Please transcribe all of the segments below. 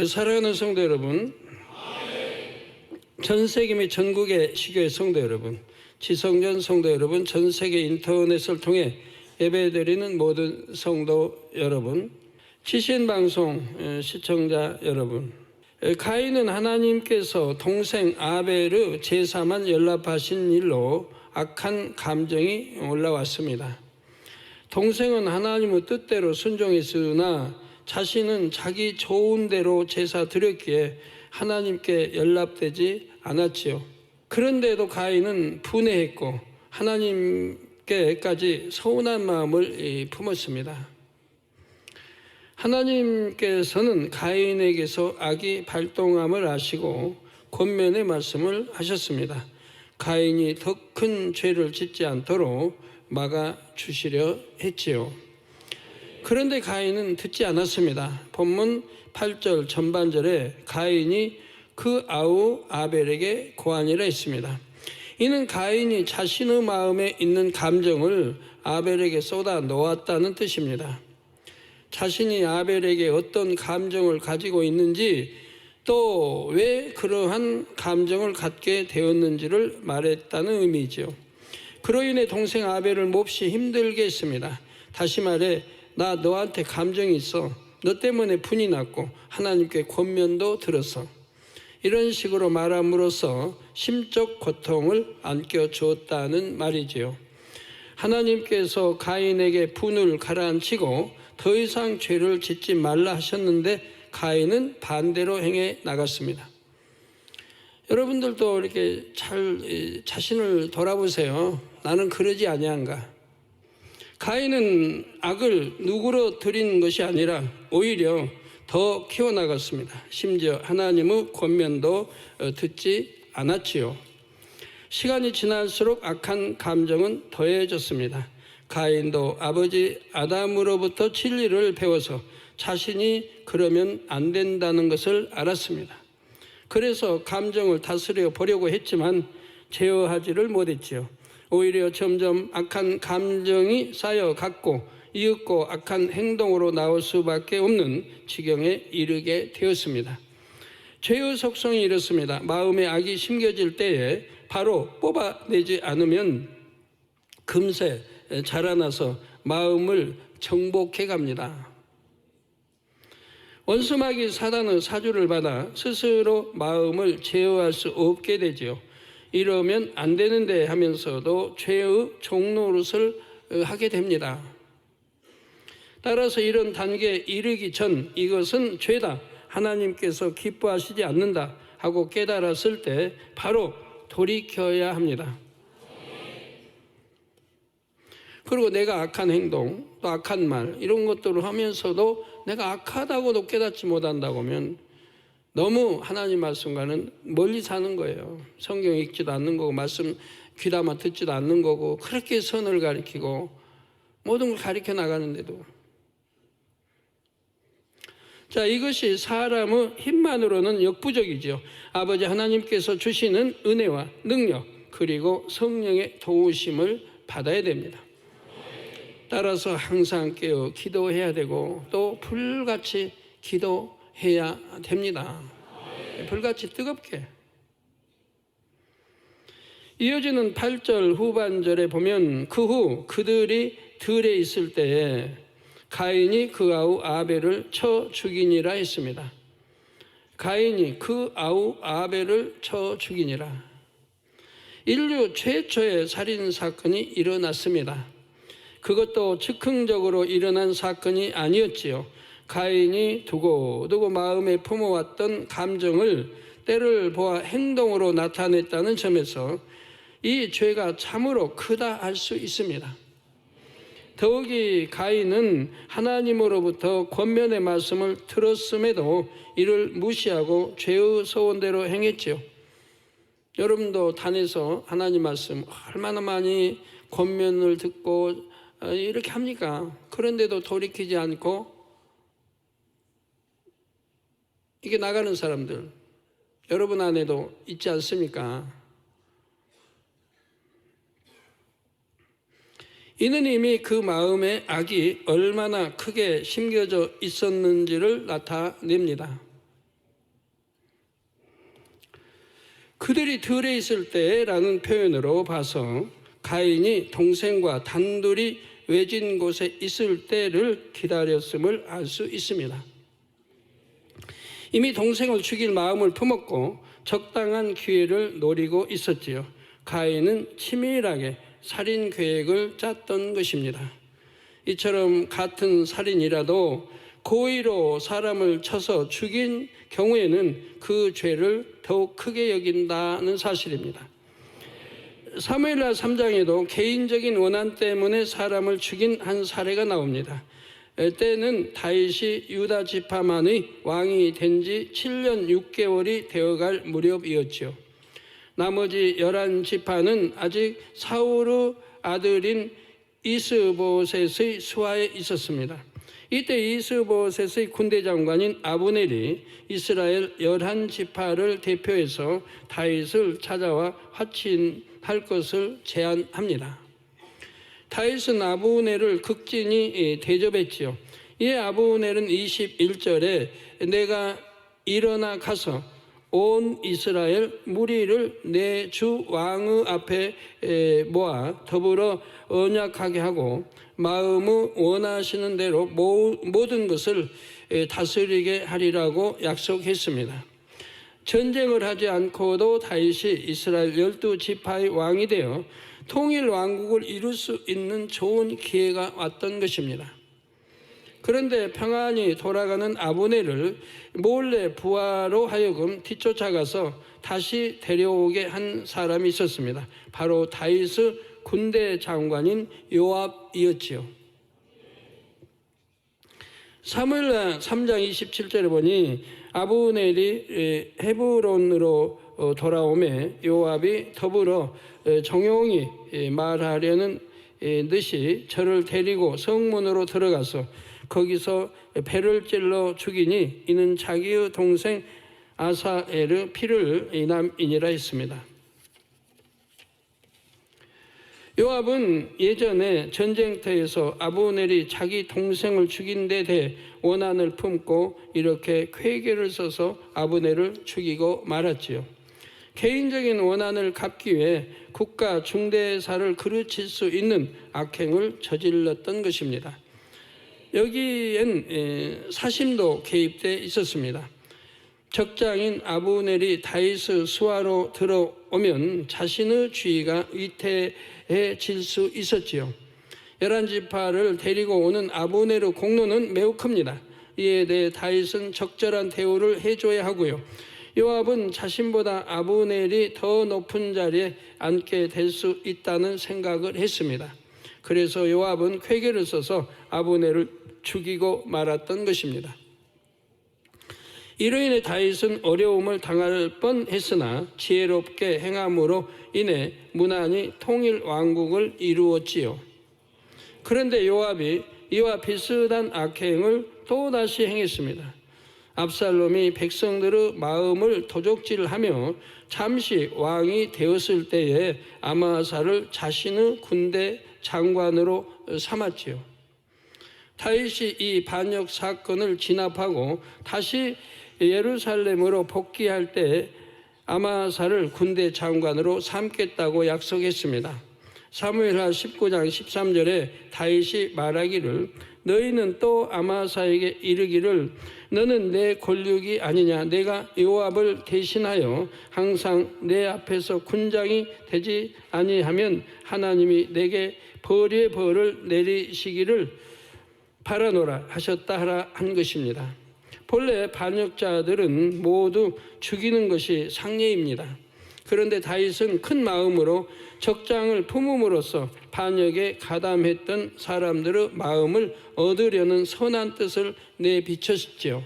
사랑하는 성도 여러분, 전 세계 및 전국의 시교회 성도 여러분, 지성전 성도 여러분, 전 세계 인터넷을 통해 예배드리는 모든 성도 여러분, CCN 방송 시청자 여러분, 가인은 하나님께서 동생 아벨의 제사만 연락하신 일로 악한 감정이 올라왔습니다. 동생은 하나님의 뜻대로 순종했으나 자신은 자기 좋은 대로 제사 드렸기에 하나님께 연락되지 않았지요. 그런데도 가인은 분해했고 하나님께까지 서운한 마음을 품었습니다. 하나님께서는 가인에게서 악이 발동함을 아시고 권면의 말씀을 하셨습니다. 가인이 더 큰 죄를 짓지 않도록 막아주시려 했지요. 그런데 가인은 듣지 않았습니다. 본문 8절 전반절에 가인이 그 아우 아벨에게 고하니라 했습니다. 이는 가인이 자신의 마음에 있는 감정을 아벨에게 쏟아 놓았다는 뜻입니다. 자신이 아벨에게 어떤 감정을 가지고 있는지 또 왜 그러한 감정을 갖게 되었는지를 말했다는 의미죠. 그로 인해 동생 아벨을 몹시 힘들게 했습니다. 다시 말해 나 너한테 감정이 있어. 너 때문에 분이 났고 하나님께 권면도 들었어. 이런 식으로 말함으로써 심적 고통을 안겨주었다는 말이지요. 하나님께서 가인에게 분을 가라앉히고 더 이상 죄를 짓지 말라 하셨는데 가인은 반대로 행해 나갔습니다. 여러분들도 이렇게 잘 자신을 돌아보세요. 나는 그러지 아니한가? 가인은 악을 누구로 드린 것이 아니라 오히려 더 키워나갔습니다. 심지어 하나님의 권면도 듣지 않았지요. 시간이 지날수록 악한 감정은 더해졌습니다. 가인도 아버지 아담으로부터 진리를 배워서 자신이 그러면 안 된다는 것을 알았습니다. 그래서 감정을 다스려 보려고 했지만 제어하지를 못했지요. 오히려 점점 악한 감정이 쌓여갔고 이윽고 악한 행동으로 나올 수밖에 없는 지경에 이르게 되었습니다. 죄의 속성이 이렇습니다. 마음에 악이 심겨질 때에 바로 뽑아내지 않으면 금세 자라나서 마음을 정복해 갑니다. 원수마귀 사단의 사주를 받아 스스로 마음을 제어할 수 없게 되지요. 이러면 안 되는데 하면서도 죄의 종노릇을 하게 됩니다. 따라서 이런 단계에 이르기 전 이것은 죄다, 하나님께서 기뻐하시지 않는다 하고 깨달았을 때 바로 돌이켜야 합니다. 그리고 내가 악한 행동, 또 악한 말 이런 것들을 하면서도 내가 악하다고도 깨닫지 못한다고 하면 너무 하나님 말씀과는 멀리 사는 거예요. 성경 읽지도 않는 거고 말씀 귀담아 듣지도 않는 거고 그렇게 선을 가리키고 모든 걸 가리켜 나가는데도 자, 이것이 사람의 힘만으로는 역부족이죠. 아버지 하나님께서 주시는 은혜와 능력 그리고 성령의 도우심을 받아야 됩니다. 따라서 항상 깨어 기도해야 되고 또 불같이 기도해야 됩니다. 불같이 뜨겁게. 이어지는 8절 후반절에 보면 그 후 그들이 들에 있을 때에 가인이 그 아우 아벨을 쳐 죽이니라 했습니다. 가인이 그 아우 아벨을 쳐 죽이니라. 인류 최초의 살인사건이 일어났습니다. 그것도 즉흥적으로 일어난 사건이 아니었지요. 가인이 두고두고 마음에 품어왔던 감정을 때를 보아 행동으로 나타냈다는 점에서 이 죄가 참으로 크다 할 수 있습니다. 더욱이 가인은 하나님으로부터 권면의 말씀을 들었음에도 이를 무시하고 죄의 소원대로 행했지요. 여러분도 단에서 하나님 말씀 얼마나 많이 권면을 듣고 이렇게 합니까? 그런데도 돌이키지 않고 이게 나가는 사람들 여러분 안에도 있지 않습니까? 이는 이미 그 마음에 악이 얼마나 크게 심겨져 있었는지를 나타냅니다. 그들이 들에 있을 때라는 표현으로 봐서 가인이 동생과 단둘이 외진 곳에 있을 때를 기다렸음을 알 수 있습니다. 이미 동생을 죽일 마음을 품었고 적당한 기회를 노리고 있었지요. 가인은 치밀하게 살인 계획을 짰던 것입니다. 이처럼 같은 살인이라도 고의로 사람을 쳐서 죽인 경우에는 그 죄를 더욱 크게 여긴다는 사실입니다. 사무엘하 3장에도 개인적인 원한 때문에 사람을 죽인 한 사례가 나옵니다. 때는 다윗이 유다 지파만의 왕이 된 지 7년 6개월이 되어갈 무렵이었죠. 나머지 11지파는 아직 사울의 아들인 이스보셋의 수하에 있었습니다. 이때 이스보셋의 군대 장관인 아브넬이 이스라엘 11지파를 대표해서 다윗을 찾아와 화친할 것을 제안합니다. 다윗은 아브넬을 극진히 대접했지요. 이에 아브넬은 21절에 내가 일어나 가서 온 이스라엘 무리를 내 주 왕의 앞에 모아 더불어 언약하게 하고 마음의 원하시는 대로 모든 것을 다스리게 하리라고 약속했습니다. 전쟁을 하지 않고도 다윗이 이스라엘 12지파의 왕이 되어 통일 왕국을 이룰 수 있는 좋은 기회가 왔던 것입니다. 그런데 평안히 돌아가는 아브넬을 몰래 부하로 하여금 뒤쫓아가서 다시 데려오게 한 사람이 있었습니다. 바로 다윗의 군대 장관인 요압이었지요. 사무엘하 3장 27절에 보니 아브넬이 헤브론으로 돌아오매 요압이 더불어 정용히 말하려는 듯이 저를 데리고 성문으로 들어가서 거기서 배를 찔러 죽이니 이는 자기의 동생 아사엘의 피를 인함이니라 했습니다. 요압은 예전에 전쟁터에서 아브넬이 자기 동생을 죽인 데 대해 원한을 품고 이렇게 쾌계를 써서 아브넬을 죽이고 말았지요. 개인적인 원한을 갚기 위해 국가 중대사를 그르칠 수 있는 악행을 저질렀던 것입니다. 여기엔 사심도 개입돼 있었습니다. 적장인 아브넬이 다윗의 수하로 들어오면 자신의 주의가 위태해질 수 있었지요. 11지파를 데리고 오는 아브넬의 공로는 매우 큽니다. 이에 대해 다윗은 적절한 대우를 해줘야 하고요. 요압은 자신보다 아브넬이 더 높은 자리에 앉게 될 수 있다는 생각을 했습니다. 그래서 요압은 쾌계를 써서 아브넬을 죽이고 말았던 것입니다. 이로 인해 다윗은 어려움을 당할 뻔했으나 지혜롭게 행함으로 인해 무난히 통일 왕국을 이루었지요. 그런데 요압이 이와 비슷한 악행을 또다시 행했습니다. 압살롬이 백성들의 마음을 도적질하며 잠시 왕이 되었을 때에 아마사를 자신의 군대 장관으로 삼았지요. 다윗이 이 반역 사건을 진압하고 다시 예루살렘으로 복귀할 때 아마사를 군대 장관으로 삼겠다고 약속했습니다. 사무엘하 19장 13절에 다윗이 말하기를 너희는 또 아마사에게 이르기를 너는 내 권력이 아니냐 내가 요압을 대신하여 항상 내 앞에서 군장이 되지 아니하면 하나님이 내게 벌의 벌을 내리시기를 바라노라 하셨다 하라 한 것입니다. 본래 반역자들은 모두 죽이는 것이 상례입니다. 그런데 다윗은 큰 마음으로 적장을 품음으로써 반역에 가담했던 사람들의 마음을 얻으려는 선한 뜻을 내비쳤지요.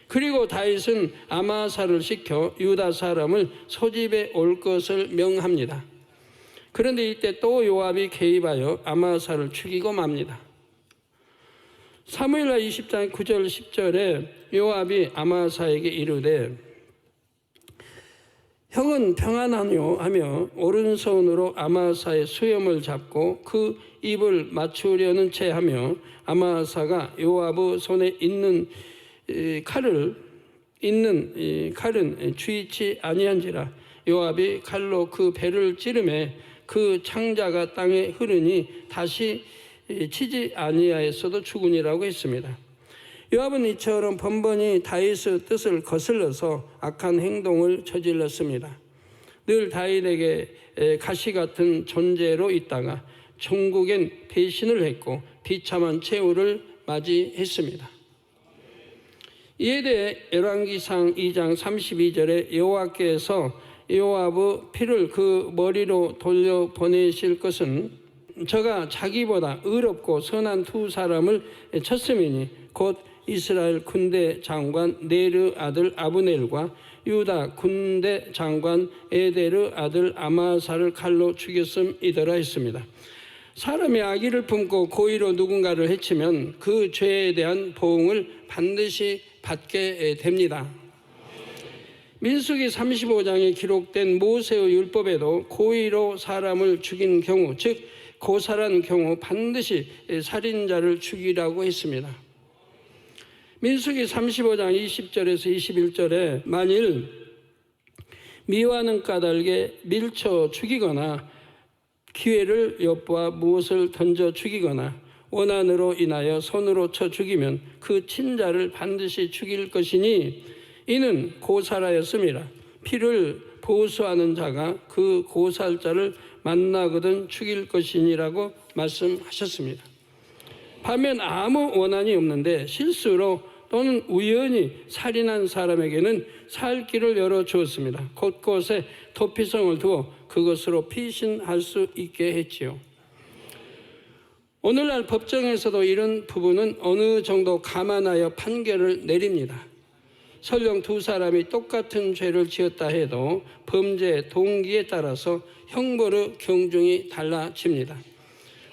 그리고 다윗은 아마사를 시켜 유다 사람을 소집해 올 것을 명합니다. 그런데 이때 또 요압이 개입하여 아마사를 죽이고 맙니다. 사무엘하 20장 9절 10절에 요압이 아마사에게 이르되 형은 평안하뇨 하며 오른손으로 아마사의 수염을 잡고 그 입을 맞추려는 채 하며 아마사가 요압의 손에 있는 칼을 있는 이 칼은 주의치 아니한지라. 요압이 칼로 그 배를 찌르매 그 창자가 땅에 흐르니 다시 치지 아니하였어도 죽으니라고 했습니다. 요압은 이처럼 번번이 다윗의 뜻을 거슬러서 악한 행동을 저질렀습니다. 늘 다윗에게 가시 같은 존재로 있다가 종국엔 배신을 했고 비참한 최후를 맞이했습니다. 이에 대해 열왕기상 2장 32절에 여호와께서 요압의 피를 그 머리로 돌려보내실 것은 저가 자기보다 의롭고 선한 두 사람을 쳤음이니 곧 이스라엘 군대 장관 네르 아들 아브넬과 유다 군대 장관 에데르 아들 아마사를 칼로 죽였음이더라 했습니다. 사람이 악의를 품고 고의로 누군가를 해치면 그 죄에 대한 보응을 반드시 받게 됩니다. 민수기 35장에 기록된 모세의 율법에도 고의로 사람을 죽인 경우, 즉 고살한 경우 반드시 살인자를 죽이라고 했습니다. 민수기 35장 20절에서 21절에 만일 미화는 까닭에 밀쳐 죽이거나 기회를 엿보아 무엇을 던져 죽이거나 원한으로 인하여 손으로 쳐 죽이면 그 친자를 반드시 죽일 것이니 이는 고살하였음이라. 피를 보수하는 자가 그 고살자를 만나거든 죽일 것이니라고 말씀하셨습니다. 반면 아무 원한이 없는데 실수로 또는 우연히 살인한 사람에게는 살 길을 열어주었습니다. 곳곳에 도피성을 두어 그것으로 피신할 수 있게 했지요. 오늘날 법정에서도 이런 부분은 어느 정도 감안하여 판결을 내립니다. 설령 두 사람이 똑같은 죄를 지었다 해도 범죄 동기에 따라서 형벌의 경중이 달라집니다.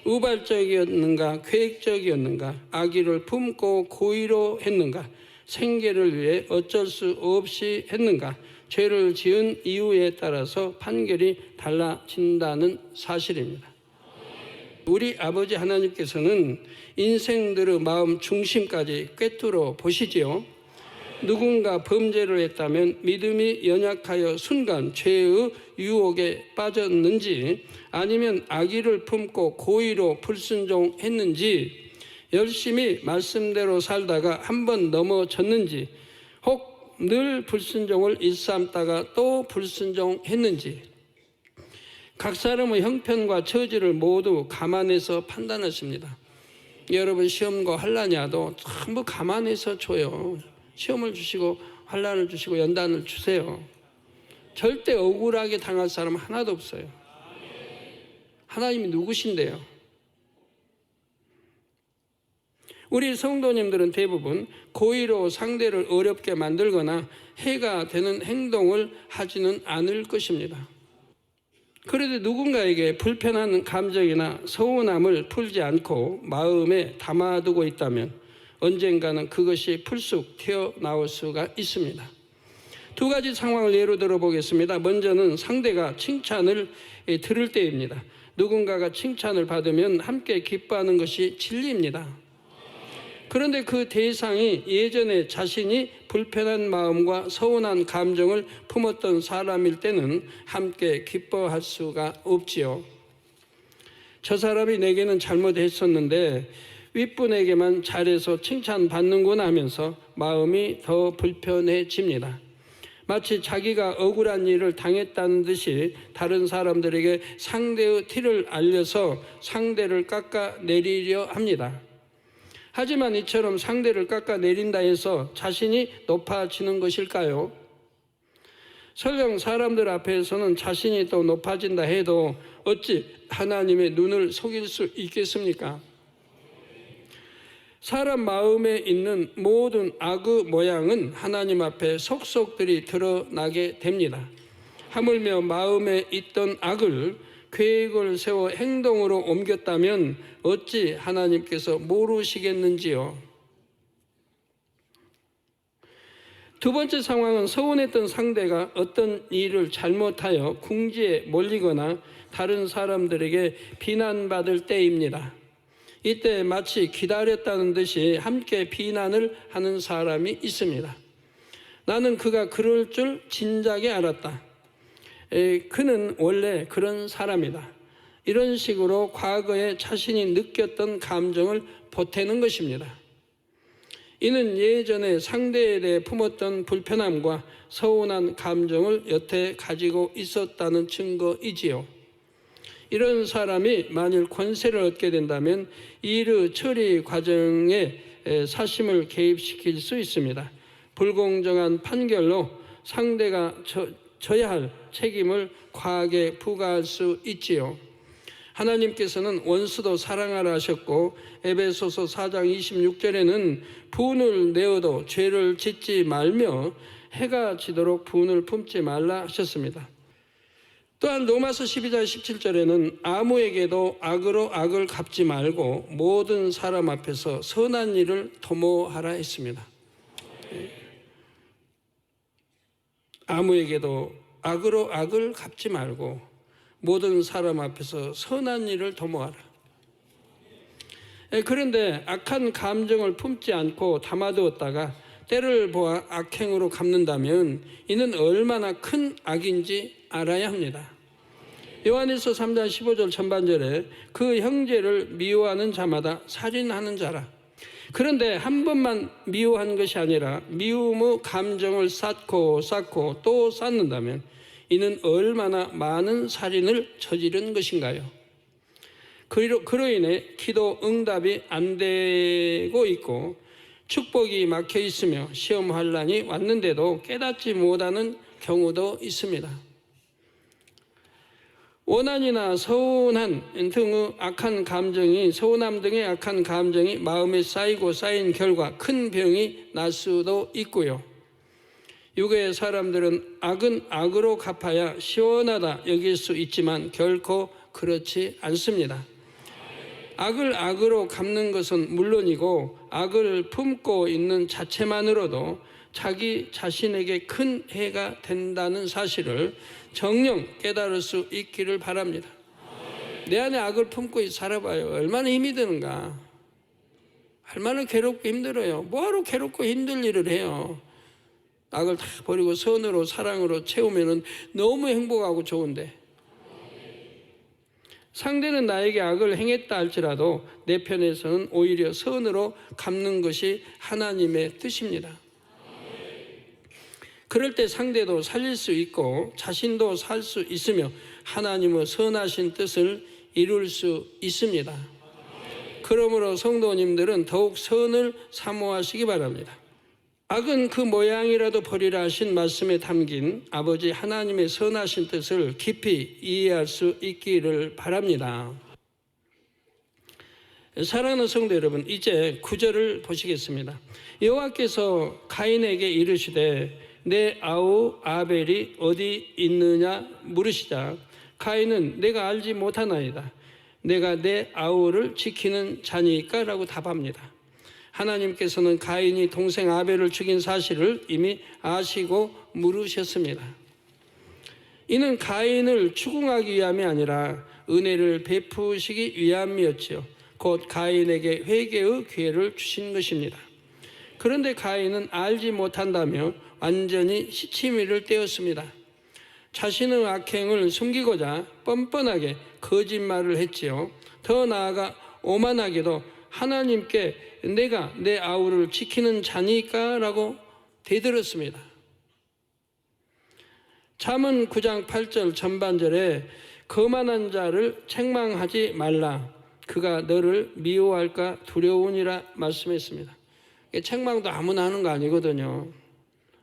우발적이었는가 계획적이었는가, 악의를 품고 고의로 했는가, 생계를 위해 어쩔 수 없이 했는가, 죄를 지은 이유에 따라서 판결이 달라진다는 사실입니다. 우리 아버지 하나님께서는 인생들의 마음 중심까지 꿰뚫어 보시지요. 누군가 범죄를 했다면 믿음이 연약하여 순간 죄의 유혹에 빠졌는지, 아니면 악의를 품고 고의로 불순종했는지, 열심히 말씀대로 살다가 한번 넘어졌는지, 혹 늘 불순종을 일삼다가 또 불순종했는지, 각 사람의 형편과 처지를 모두 감안해서 판단하십니다. 여러분 시험과 환난이라도 전부 감안해서 줘요. 시험을 주시고 환난을 주시고 연단을 주세요. 절대 억울하게 당할 사람 하나도 없어요. 하나님이 누구신데요? 우리 성도님들은 대부분 고의로 상대를 어렵게 만들거나 해가 되는 행동을 하지는 않을 것입니다. 그래도 누군가에게 불편한 감정이나 서운함을 풀지 않고 마음에 담아두고 있다면 언젠가는 그것이 불쑥 튀어나올 수가 있습니다. 두 가지 상황을 예로 들어보겠습니다. 먼저는 상대가 칭찬을 들을 때입니다. 누군가가 칭찬을 받으면 함께 기뻐하는 것이 진리입니다. 그런데 그 대상이 예전에 자신이 불편한 마음과 서운한 감정을 품었던 사람일 때는 함께 기뻐할 수가 없지요. 저 사람이 내게는 잘못했었는데 윗분에게만 잘해서 칭찬받는구나 하면서 마음이 더 불편해집니다. 마치 자기가 억울한 일을 당했다는 듯이 다른 사람들에게 상대의 티를 알려서 상대를 깎아내리려 합니다. 하지만 이처럼 상대를 깎아내린다 해서 자신이 높아지는 것일까요? 설령 사람들 앞에서는 자신이 또 높아진다 해도 어찌 하나님의 눈을 속일 수 있겠습니까? 사람 마음에 있는 모든 악의 모양은 하나님 앞에 속속들이 드러나게 됩니다. 하물며 마음에 있던 악을 계획을 세워 행동으로 옮겼다면 어찌 하나님께서 모르시겠는지요? 두 번째 상황은 서운했던 상대가 어떤 일을 잘못하여 궁지에 몰리거나 다른 사람들에게 비난받을 때입니다. 이때 마치 기다렸다는 듯이 함께 비난을 하는 사람이 있습니다. 나는 그가 그럴 줄 진작에 알았다. 그는 원래 그런 사람이다. 이런 식으로 과거에 자신이 느꼈던 감정을 보태는 것입니다. 이는 예전에 상대에 대해 품었던 불편함과 서운한 감정을 여태 가지고 있었다는 증거이지요. 이런 사람이 만일 권세를 얻게 된다면 일의 처리 과정에 사심을 개입시킬 수 있습니다. 불공정한 판결로 상대가 져야 할 책임을 과하게 부과할 수 있지요. 하나님께서는 원수도 사랑하라 하셨고 에베소서 4장 26절에는 분을 내어도 죄를 짓지 말며 해가 지도록 분을 품지 말라 하셨습니다. 또한 로마서 12장 17절에는 아무에게도 악으로 악을 갚지 말고 모든 사람 앞에서 선한 일을 도모하라 했습니다. 아무에게도 악으로 악을 갚지 말고 모든 사람 앞에서 선한 일을 도모하라. 그런데 악한 감정을 품지 않고 담아두었다가 때를 보아 악행으로 갚는다면 이는 얼마나 큰 악인지 알아야 합니다. 요한일서 3장 15절 전반절에 그 형제를 미워하는 자마다 살인하는 자라. 그런데 한 번만 미워한 것이 아니라 미움의 감정을 쌓고 또 쌓는다면 이는 얼마나 많은 살인을 저지른 것인가요? 그로 인해 기도 응답이 안 되고 있고 축복이 막혀 있으며 시험 환난이 왔는데도 깨닫지 못하는 경우도 있습니다. 원한이나 서운함 등의 악한 감정이 마음에 쌓인 결과 큰 병이 날 수도 있고요. 육의 사람들은 악은 악으로 갚아야 시원하다 여길 수 있지만 결코 그렇지 않습니다. 악을 악으로 갚는 것은 물론이고 악을 품고 있는 자체만으로도 자기 자신에게 큰 해가 된다는 사실을 정녕 깨달을 수 있기를 바랍니다. 내 안에 악을 품고 살아봐요. 얼마나 힘이 드는가. 얼마나 괴롭고 힘들어요. 뭐하러 괴롭고 힘들 일을 해요. 악을 다 버리고 선으로 사랑으로 채우면 너무 행복하고 좋은데, 상대는 나에게 악을 행했다 할지라도 내 편에서는 오히려 선으로 갚는 것이 하나님의 뜻입니다. 그럴 때 상대도 살릴 수 있고 자신도 살 수 있으며 하나님의 선하신 뜻을 이룰 수 있습니다. 그러므로 성도님들은 더욱 선을 사모하시기 바랍니다. 악은 그 모양이라도 버리라 하신 말씀에 담긴 아버지 하나님의 선하신 뜻을 깊이 이해할 수 있기를 바랍니다. 사랑하는 성도 여러분, 이제 9절을 보시겠습니다. 여호와께서 가인에게 이르시되 내 아우 아벨이 어디 있느냐 물으시자 가인은 내가 알지 못하나이다. 내가 내 아우를 지키는 자니까? 라고 답합니다. 하나님께서는 가인이 동생 아벨을 죽인 사실을 이미 아시고 물으셨습니다. 이는 가인을 추궁하기 위함이 아니라 은혜를 베푸시기 위함이었지요. 곧 가인에게 회개의 기회를 주신 것입니다. 그런데 가인은 알지 못한다며 완전히 시치미를 떼었습니다. 자신의 악행을 숨기고자 뻔뻔하게 거짓말을 했지요. 더 나아가 오만하게도 하나님께 내가 내 아우를 지키는 자니까? 라고 대들었습니다. 잠언 9장 8절 전반절에 거만한 자를 책망하지 말라. 그가 너를 미워할까 두려우니라 말씀했습니다. 책망도 아무나 하는 거 아니거든요.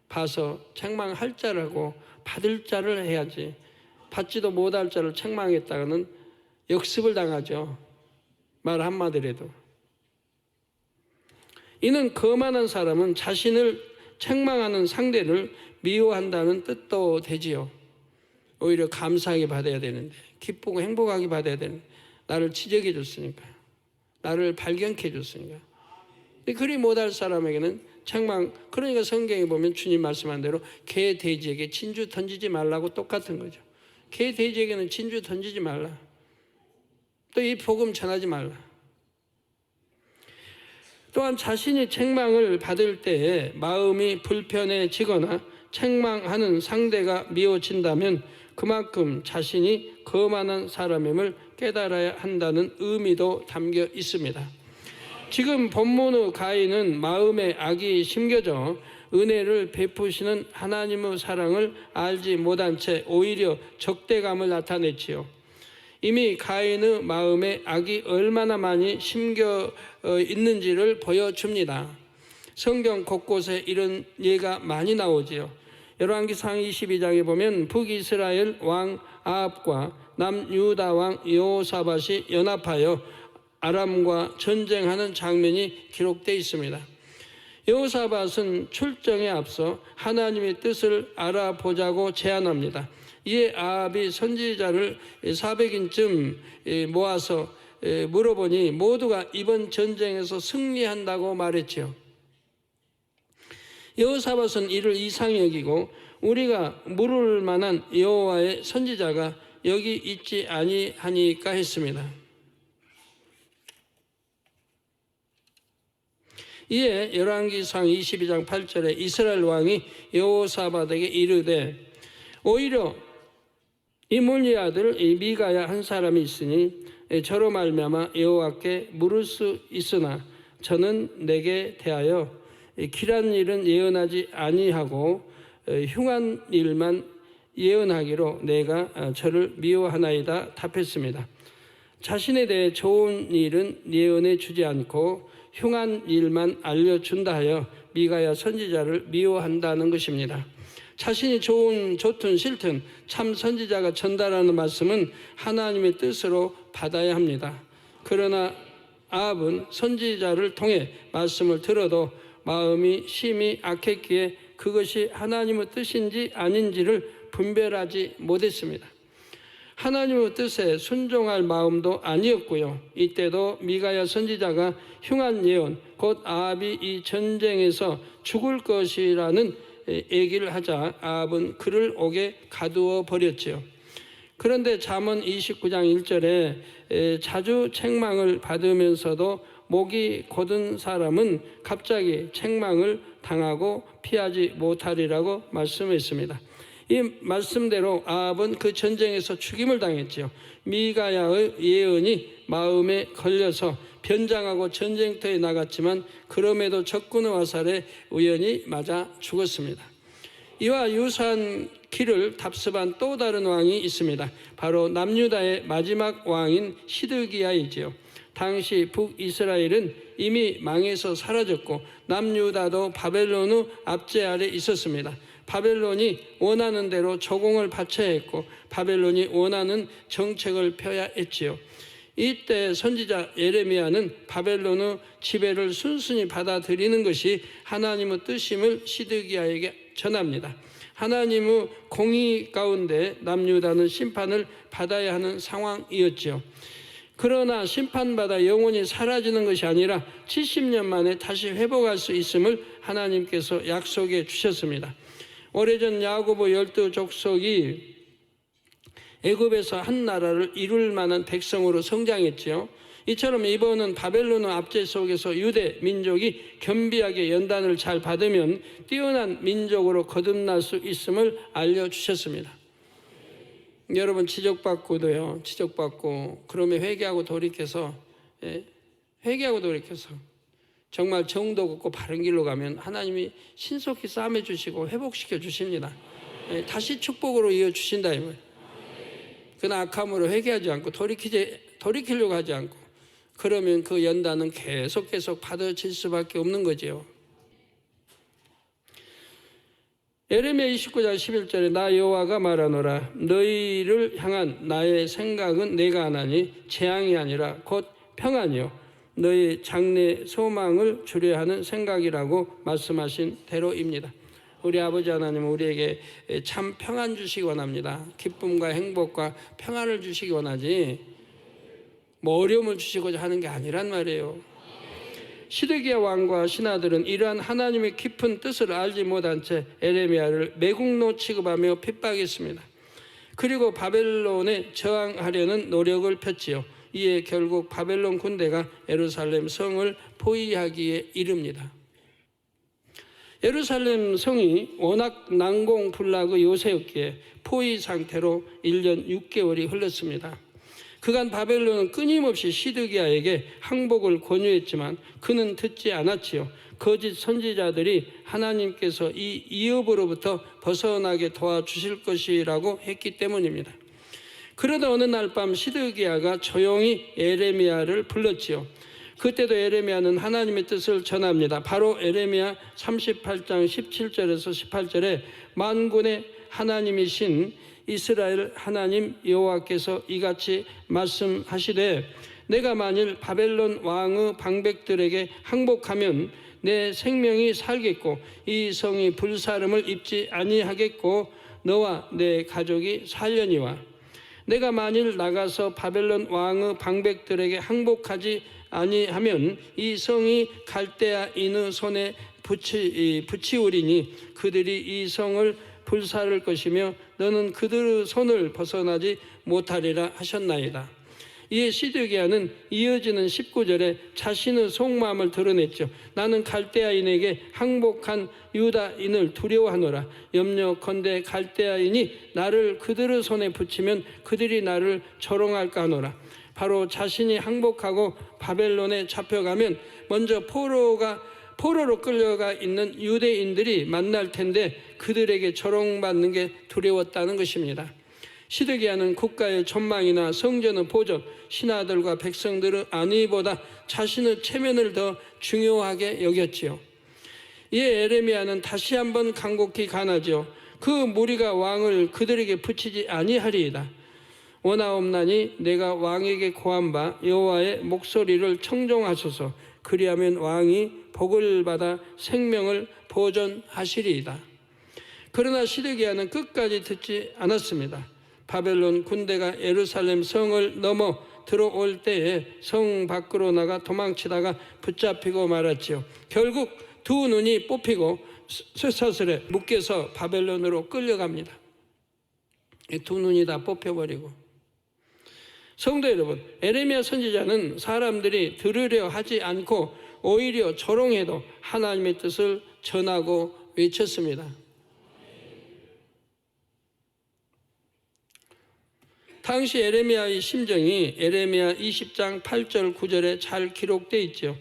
봐서 책망할 자라고 받을 자를 해야지. 받지도 못할 자를 책망했다가는 역습을 당하죠. 말 한마디라도. 이는 거만한 사람은 자신을 책망하는 상대를 미워한다는 뜻도 되지요. 오히려 감사하게 받아야 되는데, 기쁘고 행복하게 받아야 되는데, 나를 지적해 줬으니까요. 나를 발견해 줬으니까. 그리 못할 사람에게는 책망, 그러니까 성경에 보면 주님 말씀한 대로 개, 돼지에게 진주 던지지 말라고 똑같은 거죠. 개, 돼지에게는 진주 던지지 말라. 또 이 복음 전하지 말라. 또한 자신이 책망을 받을 때에 마음이 불편해지거나 책망하는 상대가 미워진다면 그만큼 자신이 거만한 사람임을 깨달아야 한다는 의미도 담겨 있습니다. 지금 본문의 가인은 마음에 악이 심겨져 은혜를 베푸시는 하나님의 사랑을 알지 못한 채 오히려 적대감을 나타냈지요. 이미 가인의 마음에 악이 얼마나 많이 심겨 있는지를 보여줍니다. 성경 곳곳에 이런 예가 많이 나오지요. 열왕기상 22장에 보면 북이스라엘 왕 아합과 남유다 왕 여호사밧이 연합하여 아람과 전쟁하는 장면이 기록되어 있습니다. 여호사밧은 출정에 앞서 하나님의 뜻을 알아보자고 제안합니다. 이에 아합이 선지자를 400인쯤 모아서 물어보니 모두가 이번 전쟁에서 승리한다고 말했지요. 여호사밧은 이를 이상히 여기고 우리가 물을 만한 여호와의 선지자가 여기 있지 아니하니까 했습니다. 이에 열왕기상 22장 8절에 이스라엘 왕이 여호사밧에게 이르되 오히려 이므리 아들 미가야 한 사람이 있으니 저로 말미암아 여호와께 물을 수 있으나 저는 내게 대하여 길한 일은 예언하지 아니하고 흉한 일만 예언하기로 내가 저를 미워하나이다 답했습니다. 자신에 대해 좋은 일은 예언해 주지 않고 흉한 일만 알려준다 하여 미가야 선지자를 미워한다는 것입니다. 자신이 좋든 싫든 참 선지자가 전달하는 말씀은 하나님의 뜻으로 받아야 합니다. 그러나 아합은 선지자를 통해 말씀을 들어도 마음이 심히 악했기에 그것이 하나님의 뜻인지 아닌지를 분별하지 못했습니다. 하나님의 뜻에 순종할 마음도 아니었고요. 이때도 미가야 선지자가 흉한 예언, 곧 아합이 이 전쟁에서 죽을 것이라는 얘기를 하자 아합은 그를 옥에 가두어 버렸지요. 그런데 잠언 29장 1절에 자주 책망을 받으면서도 목이 곧은 사람은 갑자기 책망을 당하고 피하지 못하리라고 말씀했습니다. 이 말씀대로 아합은 그 전쟁에서 죽임을 당했지요. 미가야의 예언이 마음에 걸려서 변장하고 전쟁터에 나갔지만 그럼에도 적군의 화살에 우연히 맞아 죽었습니다. 이와 유사한 길을 답습한 또 다른 왕이 있습니다. 바로 남유다의 마지막 왕인 시드기야이지요. 당시 북이스라엘은 이미 망해서 사라졌고 남유다도 바벨론의 압제 아래 있었습니다. 바벨론이 원하는 대로 조공을 바쳐야 했고 바벨론이 원하는 정책을 펴야 했지요. 이때 선지자 예레미야는 바벨론의 지배를 순순히 받아들이는 것이 하나님의 뜻임을 시드기야에게 전합니다. 하나님의 공의 가운데 남유다는 심판을 받아야 하는 상황이었죠. 그러나 심판받아 영원히 사라지는 것이 아니라 70년 만에 다시 회복할 수 있음을 하나님께서 약속해 주셨습니다. 오래전 야고보 12족속이 애굽에서 한 나라를 이룰 만한 백성으로 성장했지요. 이처럼 이번은 바벨론의 압제 속에서 유대 민족이 겸비하게 연단을 잘 받으면 뛰어난 민족으로 거듭날 수 있음을 알려주셨습니다. 여러분 지적받고도요. 지적받고 그러면 회개하고 돌이켜서 정말 정도 걷고 바른 길로 가면 하나님이 신속히 싸매 주시고 회복시켜 주십니다. 다시 축복으로 이어주신다 이 말이에요. 그러나 악함으로 회개하지 않고 돌이키려고 하지 않고 그러면 그 연단은 계속 받아질 수밖에 없는 거죠. 예레미야 29장 11절에 나 여호와가 말하노라 너희를 향한 나의 생각은 내가 하나니 재앙이 아니라 곧 평안이요 너희 장래 소망을 주려 하는 생각이라고 말씀하신 대로입니다. 우리 아버지 하나님은 우리에게 참 평안 주시기 원합니다. 기쁨과 행복과 평안을 주시기 원하지 뭐 어려움을 주시고자 하는 게 아니란 말이에요. 시드기야 왕과 신하들은 이러한 하나님의 깊은 뜻을 알지 못한 채 예레미야를 매국노 취급하며 핍박했습니다. 그리고 바벨론에 저항하려는 노력을 폈지요. 이에 결국 바벨론 군대가 예루살렘 성을 포위하기에 이릅니다. 예루살렘 성이 워낙 난공불락의 요새였기에 포위 상태로 1년 6개월이 흘렀습니다. 그간 바벨론은 끊임없이 시드기야에게 항복을 권유했지만 그는 듣지 않았지요. 거짓 선지자들이 하나님께서 이 위협으로부터 벗어나게 도와주실 것이라고 했기 때문입니다. 그러다 어느 날 밤 시드기야가 조용히 예레미야를 불렀지요. 그때도 예레미야는 하나님의 뜻을 전합니다. 바로 예레미야 38장 17절에서 18절에 만군의 하나님이신 이스라엘 하나님 여호와께서 이같이 말씀하시되 내가 만일 바벨론 왕의 방백들에게 항복하면 내 생명이 살겠고 이 성이 불사름을 입지 아니하겠고 너와 내 가족이 살려니와 내가 만일 나가서 바벨론 왕의 방백들에게 항복하지 아니하면 이 성이 갈대아인의 손에 붙이우리니 그들이 이 성을 불사를 것이며 너는 그들의 손을 벗어나지 못하리라 하셨나이다. 이에 시드기야는 이어지는 19절에 자신의 속마음을 드러냈죠. 나는 갈대아인에게 항복한 유다인을 두려워하노라. 염려컨대 갈대아인이 나를 그들의 손에 붙이면 그들이 나를 조롱할까 하노라. 바로 자신이 항복하고 바벨론에 잡혀가면 먼저 포로로 끌려가 있는 유대인들이 만날 텐데 그들에게 조롱받는 게 두려웠다는 것입니다. 시드기야는 국가의 전망이나 성전의 보존, 신하들과 백성들의 안위보다 자신의 체면을 더 중요하게 여겼지요. 이에 예레미야는 다시 한번 간곡히 간하지요. 그 무리가 왕을 그들에게 붙이지 아니하리이다. 원하옵나니 내가 왕에게 고한 바 여호와의 목소리를 청종하소서. 그리하면 왕이 복을 받아 생명을 보존하시리이다. 그러나 시드기야는 끝까지 듣지 않았습니다. 바벨론 군대가 예루살렘 성을 넘어 들어올 때에 성 밖으로 나가 도망치다가 붙잡히고 말았지요. 결국 두 눈이 뽑히고 쇠사슬에 묶여서 바벨론으로 끌려갑니다. 두 눈이 다 뽑혀버리고. 성도 여러분, 예레미야 선지자는 사람들이 들으려 하지 않고 오히려 조롱해도 하나님의 뜻을 전하고 외쳤습니다. 당시 예레미야의 심정이 예레미야 20장 8절 9절에 잘 기록되어 있죠.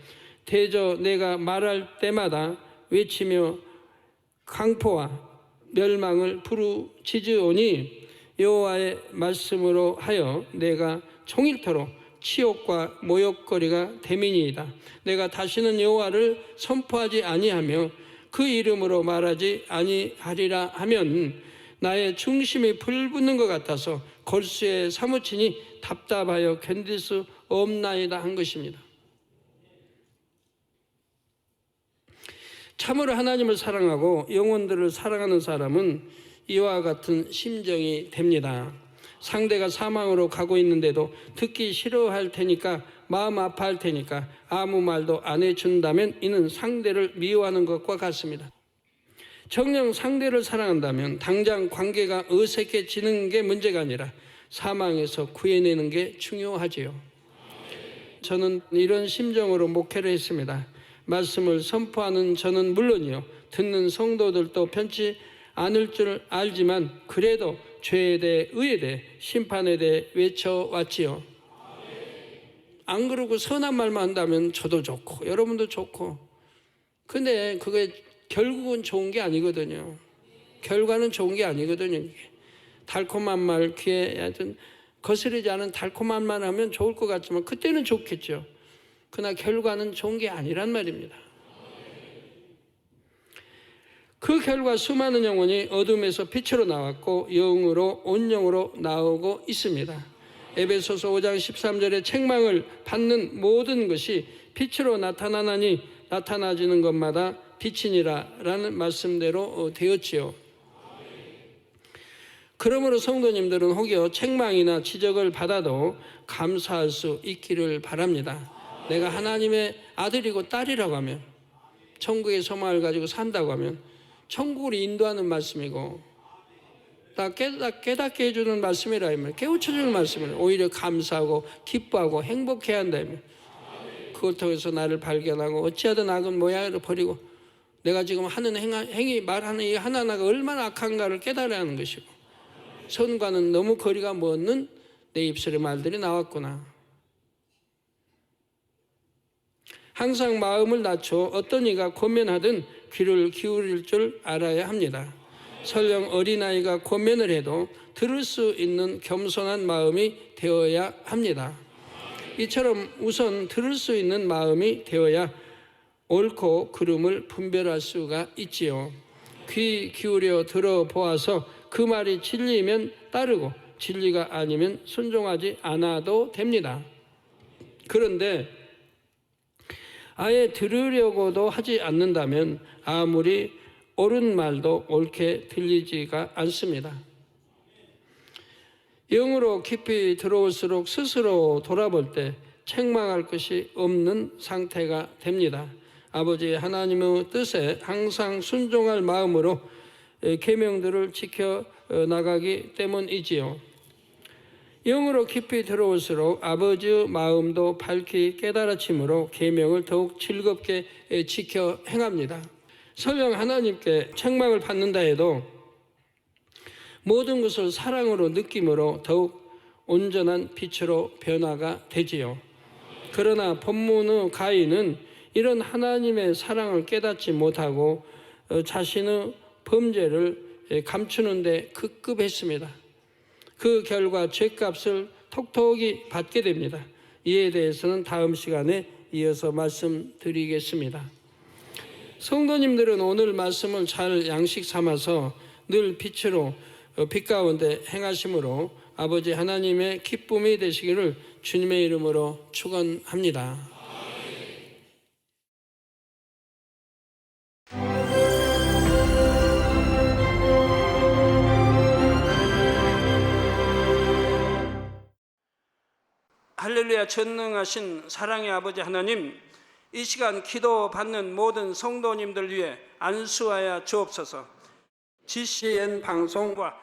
대저 내가 말할 때마다 외치며 강포와 멸망을 부르짖으오니 여호와의 말씀으로 하여 내가 종일토록 치욕과 모욕거리가 됨이니이다. 내가 다시는 여호와를 선포하지 아니하며 그 이름으로 말하지 아니하리라 하면 나의 중심이 불붙는 것 같아서 골수에 사무치니 답답하여 견딜 수 없나이다 한 것입니다. 참으로 하나님을 사랑하고 영혼들을 사랑하는 사람은 이와 같은 심정이 됩니다. 상대가 사망으로 가고 있는데도 듣기 싫어할 테니까 마음 아파할 테니까 아무 말도 안 해준다면 이는 상대를 미워하는 것과 같습니다. 정녕 상대를 사랑한다면 당장 관계가 어색해지는 게 문제가 아니라 사망에서 구해내는 게 중요하지요. 저는 이런 심정으로 목회를 했습니다. 말씀을 선포하는 저는 물론이요, 듣는 성도들도 편치 않을 줄 알지만 그래도 죄에 대해 의에 대해 심판에 대해 외쳐왔지요. 안 그러고 선한 말만 한다면 저도 좋고 여러분도 좋고, 근데 그게 결국은 좋은 게 아니거든요. 결과는 좋은 게 아니거든요. 달콤한 말, 귀에 하여튼 거스르지 않은 달콤한 말 하면 좋을 것 같지만 그때는 좋겠죠. 그러나 결과는 좋은 게 아니란 말입니다. 그 결과 수많은 영혼이 어둠에서 빛으로 나왔고 영으로 온영으로 나오고 있습니다. 에베소서 5장 13절에 책망을 받는 모든 것이 빛으로 나타나나니 나타나지는 것마다 빛이니라 라는 말씀대로 되었지요. 그러므로 성도님들은 혹여 책망이나 지적을 받아도 감사할 수 있기를 바랍니다. 내가 하나님의 아들이고 딸이라고 하면, 천국의 소망을 가지고 산다고 하면 천국을 인도하는 말씀이고 다 깨닫게 해주는 말씀이라 하면, 깨우쳐주는 말씀이라, 오히려 감사하고 기뻐하고 행복해야 한다 하면, 그걸 통해서 나를 발견하고 어찌하든 악은 모양으로 버리고 내가 지금 하는 행위 말하는 이 하나하나가 얼마나 악한가를 깨달아야 하는 것이고, 선과는 너무 거리가 먼 내 입술의 말들이 나왔구나. 항상 마음을 낮춰 어떤 이가 권면하든 귀를 기울일 줄 알아야 합니다. 설령 어린아이가 권면을 해도 들을 수 있는 겸손한 마음이 되어야 합니다. 이처럼 우선 들을 수 있는 마음이 되어야 옳고 그름을 분별할 수가 있지요. 귀 기울여 들어보아서 그 말이 진리면 따르고 진리가 아니면 순종하지 않아도 됩니다. 그런데 아예 들으려고도 하지 않는다면 아무리 옳은 말도 옳게 들리지가 않습니다. 영으로 깊이 들어올수록 스스로 돌아볼 때 책망할 것이 없는 상태가 됩니다. 아버지 하나님의 뜻에 항상 순종할 마음으로 계명들을 지켜 나가기 때문이지요. 영으로 깊이 들어올수록 아버지의 마음도 밝히 깨달아짐으로 계명을 더욱 즐겁게 지켜 행합니다. 설령 하나님께 책망을 받는다 해도 모든 것을 사랑으로 느낌으로 더욱 온전한 빛으로 변화가 되지요. 그러나 본문의 가인은 이런 하나님의 사랑을 깨닫지 못하고 자신의 범죄를 감추는 데 급급했습니다. 그 결과 죗값을 톡톡히 받게 됩니다. 이에 대해서는 다음 시간에 이어서 말씀드리겠습니다. 성도님들은 오늘 말씀을 잘 양식 삼아서 늘 빛으로 빛 가운데 행하심으로 아버지 하나님의 기쁨이 되시기를 주님의 이름으로 축원합니다. 할렐루야. 전능하신 사랑의 아버지 하나님, 이 시간 기도받는 모든 성도님들 위해 안수하여 주옵소서. GCN 방송과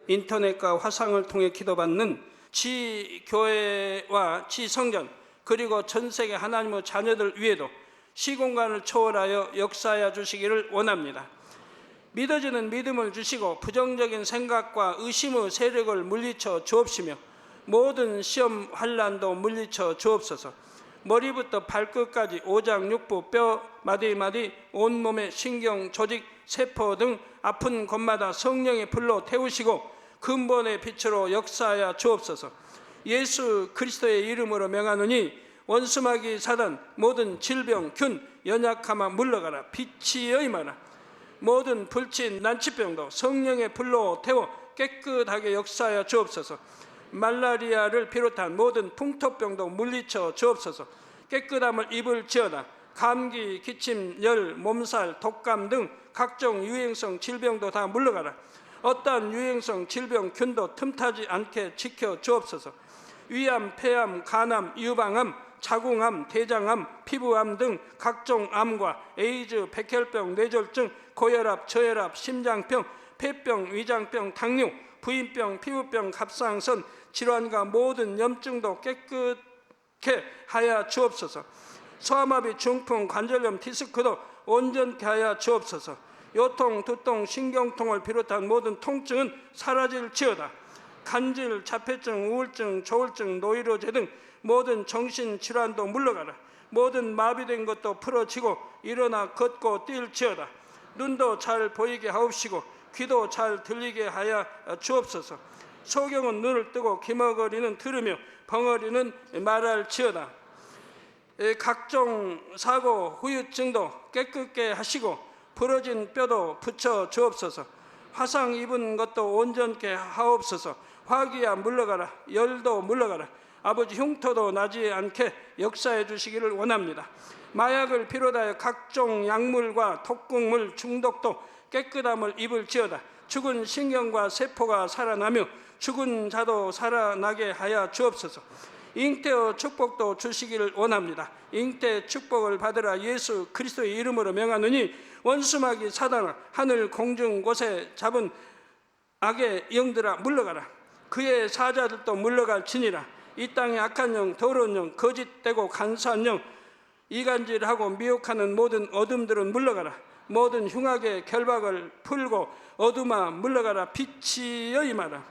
인터넷과 화상을 통해 기도받는 지교회와 지성전 그리고 전세계 하나님의 자녀들 위에도 시공간을 초월하여 역사하여 주시기를 원합니다. 믿어지는 믿음을 주시고 부정적인 생각과 의심의 세력을 물리쳐 주옵시며 모든 시험 환난도 물리쳐 주옵소서. 머리부터 발끝까지 오장육부 뼈 마디마디 온몸의 신경 조직 세포 등 아픈 곳마다 성령의 불로 태우시고 근본의 빛으로 역사하여 주옵소서. 예수 그리스도의 이름으로 명하노니 원수마귀 사단 모든 질병 균 연약함아 물러가라. 빛이 임하라. 모든 불친 난치병도 성령의 불로 태워 깨끗하게 역사하여 주옵소서. 말라리아를 비롯한 모든 풍토병도 물리쳐 주옵소서. 깨끗함을 입을지어다. 감기, 기침, 열, 몸살, 독감 등 각종 유행성 질병도 다 물러가라. 어떠한 유행성 질병 균도 틈타지 않게 지켜 주옵소서. 위암, 폐암, 간암, 유방암, 자궁암, 대장암, 피부암 등 각종 암과 에이즈, 백혈병, 뇌졸중, 고혈압, 저혈압, 심장병, 폐병, 위장병, 당뇨, 부인병, 피부병, 갑상선 질환과 모든 염증도 깨끗게 하여 주옵소서. 소아마비, 중풍, 관절염, 디스크도 온전케 하여 주옵소서. 요통, 두통, 신경통을 비롯한 모든 통증은 사라질지어다. 간질, 자폐증, 우울증, 조울증, 노이로제 등 모든 정신질환도 물러가라. 모든 마비된 것도 풀어지고 일어나 걷고 뛸지어다. 눈도 잘 보이게 하옵시고 귀도 잘 들리게 하여 주옵소서. 소경은 눈을 뜨고 기머거리는 들으며 벙어리는 말할지어다. 각종 사고 후유증도 깨끗게 하시고 부러진 뼈도 붙여 주옵소서. 화상 입은 것도 온전케 하옵소서. 화기야 물러가라. 열도 물러가라. 아버지 흉터도 나지 않게 역사해 주시기를 원합니다. 마약을 비롯하여 각종 약물과 독극물 중독도 깨끗함을 입을지어다. 죽은 신경과 세포가 살아나며 죽은 자도 살아나게 하여 주옵소서. 잉태의 축복도 주시기를 원합니다. 잉태 축복을 받으라. 예수 그리스도의 이름으로 명하노니 원수마귀 사단아 하늘 공중 곳에 잡은 악의 영들아 물러가라. 그의 사자들도 물러갈지니라. 이 땅의 악한 영, 더러운 영, 거짓되고 간사한 영, 이간질하고 미혹하는 모든 어둠들은 물러가라. 모든 흉악의 결박을 풀고 어둠아 물러가라. 빛이여 임하라.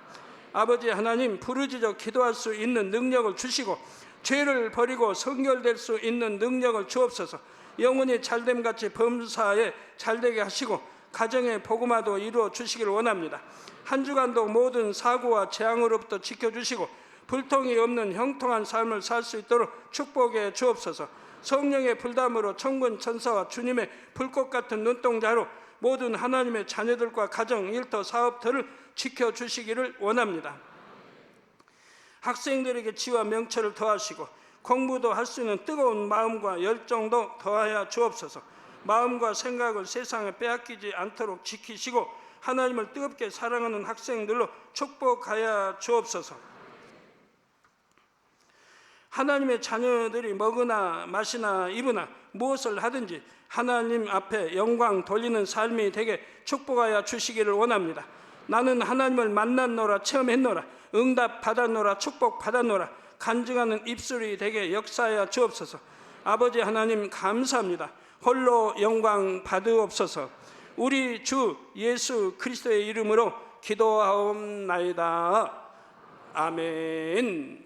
아버지 하나님, 부르짖어 기도할 수 있는 능력을 주시고 죄를 버리고 성결될 수 있는 능력을 주옵소서. 영혼이 잘됨같이 범사에 잘되게 하시고 가정의 복음화도 이루어 주시기를 원합니다. 한 주간도 모든 사고와 재앙으로부터 지켜주시고 불통이 없는 형통한 삶을 살 수 있도록 축복해 주옵소서. 성령의 불담으로 천군 천사와 주님의 불꽃 같은 눈동자로 모든 하나님의 자녀들과 가정, 일터, 사업터를 지켜주시기를 원합니다. 학생들에게 지와 명철을 더하시고 공부도 할 수 있는 뜨거운 마음과 열정도 더하여 주옵소서. 마음과 생각을 세상에 빼앗기지 않도록 지키시고 하나님을 뜨겁게 사랑하는 학생들로 축복하여 주옵소서. 하나님의 자녀들이 먹으나 마시나 입으나 무엇을 하든지 하나님 앞에 영광 돌리는 삶이 되게 축복하여 주시기를 원합니다. 나는 하나님을 만났노라, 체험했노라, 응답 받았노라, 축복 받았노라, 간증하는 입술이 되게 역사하여 주옵소서. 아버지 하나님 감사합니다. 홀로 영광 받으옵소서. 우리 주 예수 그리스도의 이름으로 기도하옵나이다. 아멘.